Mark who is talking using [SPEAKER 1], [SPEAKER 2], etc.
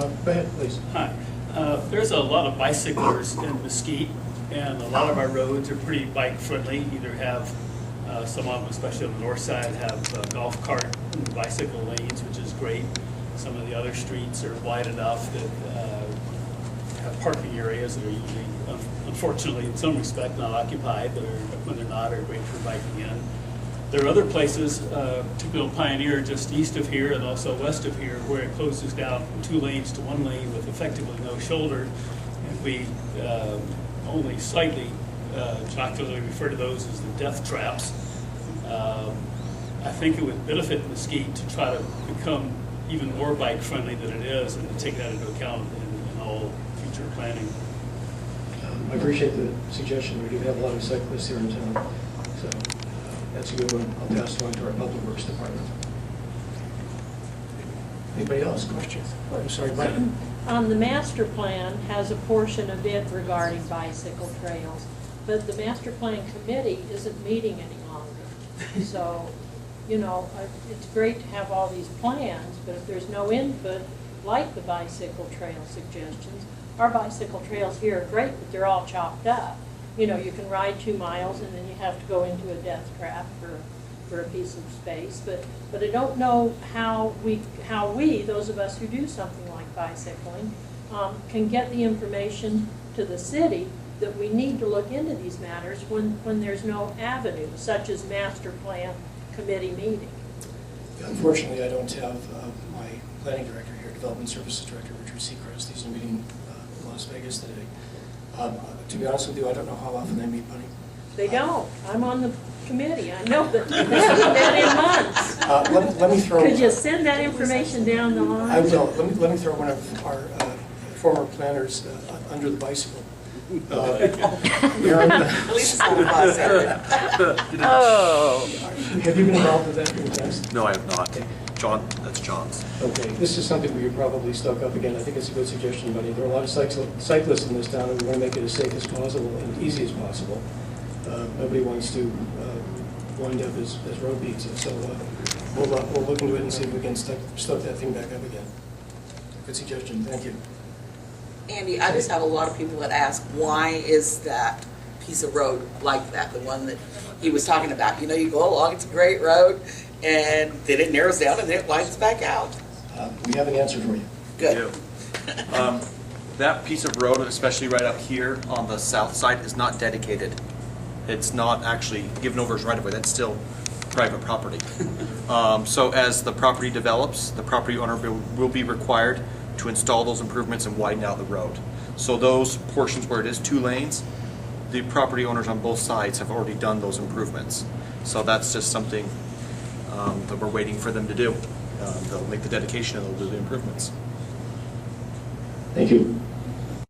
[SPEAKER 1] Go ahead, please.
[SPEAKER 2] Hi. There's a lot of bicyclers in Mesquite, and a lot of our roads are pretty bike friendly. Either have some of them, especially on the north side, have golf cart and bicycle lanes, which is great. Some of the other streets are wide enough that have parking areas that are usually, unfortunately, in some respect, not occupied, but when they're not, are great for biking in. There are other places, particularly on Pioneer, just east of here and also west of here, where it closes down from 2 lanes to 1 lane with effectively no shoulder. And we only slightly jocularly refer to those as the death traps. I think it would benefit Mesquite to try to become even more bike friendly than it is, and to take that into account in all future planning.
[SPEAKER 1] I appreciate the suggestion. We do have a lot of cyclists here in town, so that's a good one. I'll pass it on to our Public Works Department. Anybody else? Questions? I'm sorry, Mike.
[SPEAKER 3] The master plan has a portion of it regarding bicycle trails, but the master plan committee isn't meeting any longer. So, you know, it's great to have all these plans, but if there's no input, like the bicycle trail suggestions, our bicycle trails here are great, but they're all chopped up. You know, you can ride 2 miles and then you have to go into a death trap for a piece of space. But I don't know how we, those of us who do something like bicycling, can get the information to the city that we need to look into these matters when there's no avenue, such as master plan committee meeting.
[SPEAKER 1] Unfortunately, I don't have my planning director here, development services director, Richard Seacrest. He's in a meeting in Las Vegas today. To be honest with you, I don't know how often they meet, Bunny.
[SPEAKER 3] They don't. I'm on the committee. I know that they haven't been in months.
[SPEAKER 1] Let me throw.
[SPEAKER 3] Could you send that information down the line?
[SPEAKER 1] I will. Let me throw one of our former planners under the bicycle. Aaron,
[SPEAKER 4] At least it's not a bus.
[SPEAKER 5] Oh.
[SPEAKER 1] have you been involved with that in the past?
[SPEAKER 6] No, I have not. John, that's John's.
[SPEAKER 1] Okay, this is something where you're probably stuck up again. I think it's a good suggestion, buddy. There are a lot of cyclists in this town, and we want to make it as safe as possible and easy as possible. Nobody wants to wind up as road pizza, so we'll look into it and see if we can stoke that thing back up again. Good suggestion. Thank you.
[SPEAKER 4] Andy, I just have a lot of people that ask, why is that piece of road like that, the one that he was talking about? You know, you go along, it's a great road, and then it narrows down and then it widens back out.
[SPEAKER 1] We have an answer for you.
[SPEAKER 4] Good.
[SPEAKER 6] That piece of road, especially right up here on the south side, is not dedicated. It's not actually given over as right of way. That's still private property. So as the property develops, the property owner will be required to install those improvements and widen out the road. So those portions where it is 2 lanes, the property owners on both sides have already done those improvements. So that's just something that we're waiting for them to do. They'll make the dedication and they'll do the improvements.
[SPEAKER 1] Thank you.